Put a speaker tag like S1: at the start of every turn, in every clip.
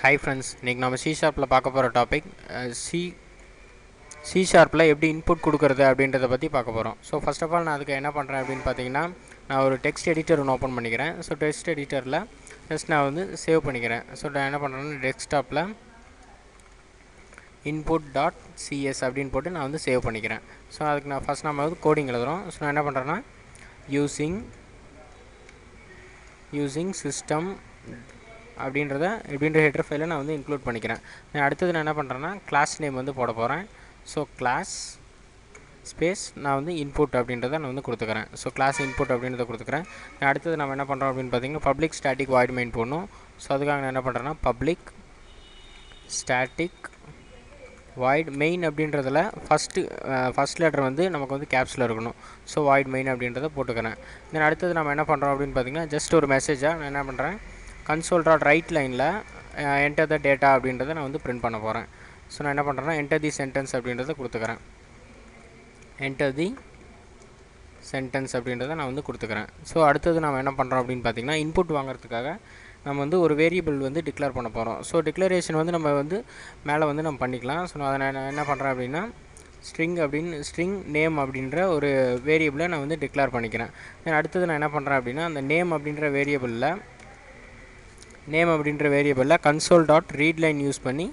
S1: Hi friends, இன்னைக்கு நம்ம C Sharpல பார்க்க போகிற டாபிக் C Sharpல எப்படி இன்புட் கொடுக்கறது அப்படின்றத பற்றி பார்க்க போகிறோம். ஸோ ஃபர்ஸ்ட் ஆஃப் ஆல் நான் அதுக்கு என்ன பண்ணுறேன் அப்படின்னு பார்த்தீங்கன்னா, நான் ஒரு டெக்ஸ்ட் எடிட்டர் ஒன்று ஓப்பன் பண்ணிக்கிறேன். ஸோ டெக்ஸ்ட் எடிட்டரில் ஜஸ்ட் நான் வந்து சேவ் பண்ணிக்கிறேன். ஸோ நான் என்ன பண்ணுறேன்னா டெஸ்க்டாப்பில் input.cs அப்படின்னு போட்டு நான் வந்து சேவ் பண்ணிக்கிறேன். ஸோ அதுக்கு நான் ஃபஸ்ட் நம்ம வந்து கோடிங் எழுதுகிறோம். ஸோ நான் என்ன பண்ணுறேன்னா யூஸிங் சிஸ்டம் அப்படின்ற ஹெடர் ஃபைலை நான் வந்து இன்க்ளூட் பண்ணிக்கிறேன். நான் அடுத்தது நான் என்ன பண்ணுறேன்னா கிளாஸ் நேம் வந்து போட போகிறேன். ஸோ கிளாஸ் ஸ்பேஸ் நான் வந்து இன்புட் அப்படின்றத நான் வந்து கொடுத்துக்கிறேன். ஸோ கிளாஸ் இன்புட் அப்படின்றத கொடுத்துக்கிறேன். நான் அடுத்தது நம்ம என்ன பண்ணுறோம் அப்படின்னு பார்த்தீங்கன்னா பப்ளிக் ஸ்டாட்டிக் வாய்ட் மெயின் போடணும். ஸோ அதுக்காக நான் என்ன பண்ணுறேன்னா பப்ளிக் ஸ்டாட்டிக் வாய்ட் மெயின் அப்படின்றதில் ஃபஸ்ட் லெட்டர் வந்து நமக்கு வந்து கேப்ஸில் இருக்கணும். ஸோ வாய்ட் மெயின் அப்படின்றத போட்டுக்கிறேன். தென் அடுத்தது நம்ம என்ன பண்ணுறோம் அப்படின்னு பார்த்தீங்கன்னா ஜஸ்ட் ஒரு மெசேஜாக நான் என்ன பண்ணுறேன் console.write லைனில் enter the data அப்படின்றத நான் வந்து பிரிண்ட் பண்ண போகிறேன். ஸோ நான் என்ன பண்ணுறேன்னா enter the sentence அப்படின்றத கொடுத்துக்கிறேன். enter the sentence அப்படின்றத நான் வந்து கொடுத்துக்கிறேன். ஸோ அடுத்தது நம்ம என்ன பண்ணுறோம் அப்படின்னு பார்த்தீங்கன்னா இன்புட் வாங்குறதுக்காக நம்ம வந்து ஒரு வேரியபிள் வந்து டிக்ளேர் பண்ண போகிறோம். ஸோ டிக்ளரேஷன் வந்து நம்ம வந்து மேலே வந்து நம்ம பண்ணிக்கலாம். ஸோ அதை நான் என்ன பண்ணுறேன் அப்படின்னா ஸ்ட்ரிங் நேம் அப்படின்ற ஒரு வேரியபிளை நான் வந்து டிக்ளேர் பண்ணிக்கிறேன். தென் அடுத்தது நான் என்ன பண்ணுறேன் அப்படின்னா அந்த நேம் அப்படின்ற வேரியபிளில் console.readline யூஸ் பண்ணி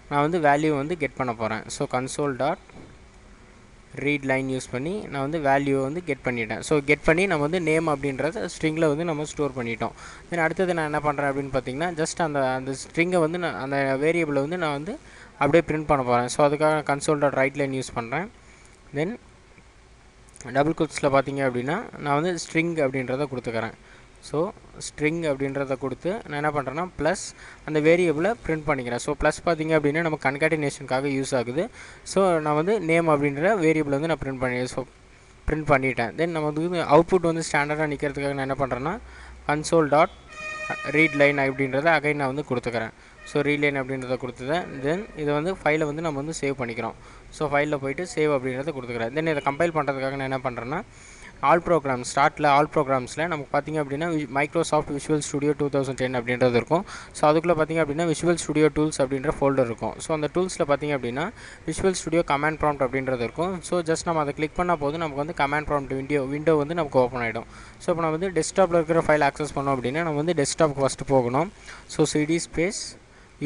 S1: நான் வந்து வேல்யூ வந்து கெட் பண்ண போகிறேன். ஸோ console.readline யூஸ் பண்ணி நான் வந்து வேல்யூ வந்து கெட் பண்ணிட்டேன். ஸோ கெட் பண்ணி நம்ம வந்து நேம் அப்படின்றத ஸ்ட்ரிங்கில் வந்து நம்ம ஸ்டோர் பண்ணிட்டோம். தென் அடுத்தது நான் என்ன பண்ணுறேன் அப்படின்னு பார்த்தீங்கன்னா ஜஸ்ட் அந்த ஸ்ட்ரிங்கை வந்து நான் அந்த வேரியபிளை வந்து நான் வந்து அப்படியே பிரிண்ட் பண்ண போகிறேன். ஸோ அதுக்காக console.writeline யூஸ் பண்ணுறேன். தென் டபுள் கோட்ஸில் பார்த்தீங்க அப்படின்னா நான் வந்து ஸ்ட்ரிங் அப்படின்றத கொடுத்துக்கிறேன். ஸோ ஸ்ட்ரிங் அப்படின்றத கொடுத்து நான் என்ன பண்ணுறேன்னா ப்ளஸ் அந்த வேரியபிளை பிரிண்ட் பண்ணிக்கிறேன். ஸோ ப்ளஸ் பார்த்திங்க அப்படின்னா நம்ம கன்காட்டினேஷனுக்காக யூஸ் ஆகுது. ஸோ நான் வந்து நேம் அப்படின்ற வேரியபிள் வந்து நான் பிரிண்ட் பண்ணிட்டேன். தென் நம்ம வந்து அவுட்புட் வந்து ஸ்டாண்டர்டாக நிற்கிறதுக்காக நான் என்ன பண்ணுறேன்னா console.readline அப்படின்றத அகைன் நான் வந்து கொடுத்துக்கிறேன். ஸோ ரீட்லைன் அப்படின்றத கொடுத்துட்டேன். தென் இதை வந்து ஃபைலை வந்து நம்ம வந்து சேவ் பண்ணிக்கிறோம். ஸோ ஃபைலில் போய்ட்டு சேவ் அப்படின்றத கொடுத்துக்கிறேன். தென் இதை கம்பைல் பண்ணுறதுக்காக நான் என்ன பண்ணுறேன்னா ஆல் ப்ரோக்ராம்ஸில் நமக்கு பார்த்திங்க அப்படின்னா மைக்ரோசாஃப்ட் விஷுவல் ஸ்டுடியோ 2010 அப்படின்றது இருக்கும். ஸோ அதுக்குள்ளே பார்த்திங்க அப்படின்னா விஷுவல் ஸ்டுடியோ டூல்ஸ் அப்படின்ற ஃபோல்டர் இருக்கும். ஸோ அந்த டூல்ஸில் பார்த்திங்க அப்படின்னா விஷுவல் ஸ்டுடியோ கமாண்ட் ப்ராம்ப்ட் அப்படின்றது இருக்கும். ஸோ ஜஸ்ட் நம்ம அதை கிளிக் பண்ணால் போது நமக்கு வந்து கமாண்ட் ப்ராம்ப்ட் விண்டோ வந்து நமக்கு ஓப்பன் ஆகிடும். ஸோ இப்போ நம்ம வந்து டெஸ்க்டாப்பில் இருக்கிற ஃபைல் ஆக்சஸ் பண்ணோம் அப்படின்னா நம்ம வந்து டெஸ்க்டாப்புக்கு ஃபஸ்ட்டு போகணும். ஸோ சிடி ஸ்பேஸ்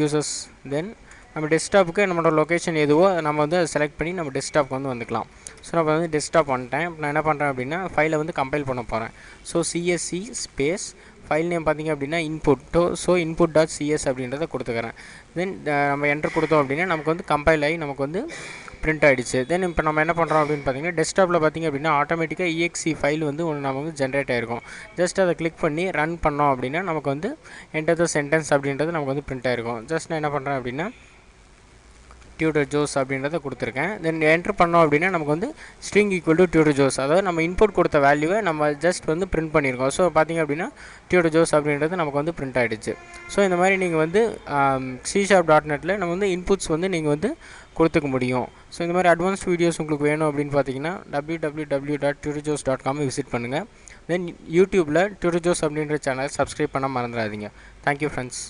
S1: யூசர்ஸ் தென் நம்ம டெஸ்க்டாப்புக்கு நம்மளோட லொக்கேஷன் எதுவோ நம்ம வந்து அதை செலக்ட் பண்ணி நம்ம டெஸ்க்டாப்புக்கு வந்து வந்துக்கலாம். ஸோ நம்ம வந்து டெஸ்க்டாப் வந்துட்டேன். இப்போ நான் என்ன பண்ணுறேன் அப்படின்னா ஃபைலை வந்து கம்பைல் பண்ண போகிறேன். So CSC space file name பார்த்திங்க அப்படின்னா input.cs அப்படின்றத கொடுத்துக்கிறேன். தென் நம்ம என்டர் கொடுத்தோம் அப்படின்னா நமக்கு வந்து கம்பைல் ஆகி நமக்கு வந்து பிரிண்ட் ஆகிடுச்சு. தென் இப்போ நம்ம என்ன பண்ணுறோம் அப்படின்னு பார்த்தீங்கன்னா டெஸ்க்டாப்பில் பார்த்திங்க அப்படின்னா ஆட்டோமேட்டிக்காக EXE ஃபைல் வந்து ஒன்று நம்ம வந்து ஜென்ரேட் ஆகிருக்கும். ஜஸ்ட் அதை கிளிக் பண்ணி ரன் பண்ணோம் அப்படின்னா நமக்கு வந்து enter the sentence அப்படின்றது நமக்கு வந்து பிரிண்ட் ஆகிருக்கும். ஜஸ்ட் நான் என்ன பண்ணுறேன் அப்படின்னா tutor jose அப்படின்றத கொடுத்துருக்கேன். தென் என்ட்ரு பண்ணோம் அப்படின்னா நமக்கு வந்து string equal to tutor jose, அதாவது நம்ம இன்புட் கொடுத்த வேல்யூவை நம்ம ஜஸ்ட் வந்து பிரிண்ட் பண்ணியிருக்கோம். ஸோ பார்த்திங்க அப்படின்னா tutor jose அப்படின்றது நமக்கு வந்து பிரிண்ட் ஆகிடுச்சு. ஸோ இந்த மாதிரி நீங்கள் வந்து C#.netல நம்ம வந்து இன்புட்ஸ் வந்து நீங்கள் வந்து கொடுத்துக்க முடியும். ஸோ இந்த மாதிரி அட்வான்ஸ்ட் வீடியோஸ் உங்களுக்கு வேணும் அப்படின்னு பார்த்தீங்கன்னா www.tutorjose.com விசிட் பண்ணுங்கள். தென் யூடியூப்பில் tutor jose அப்படின்ற சேனல் சப்ஸ்கிரைப் பண்ண மறந்துடாதீங்க. Thank you friends.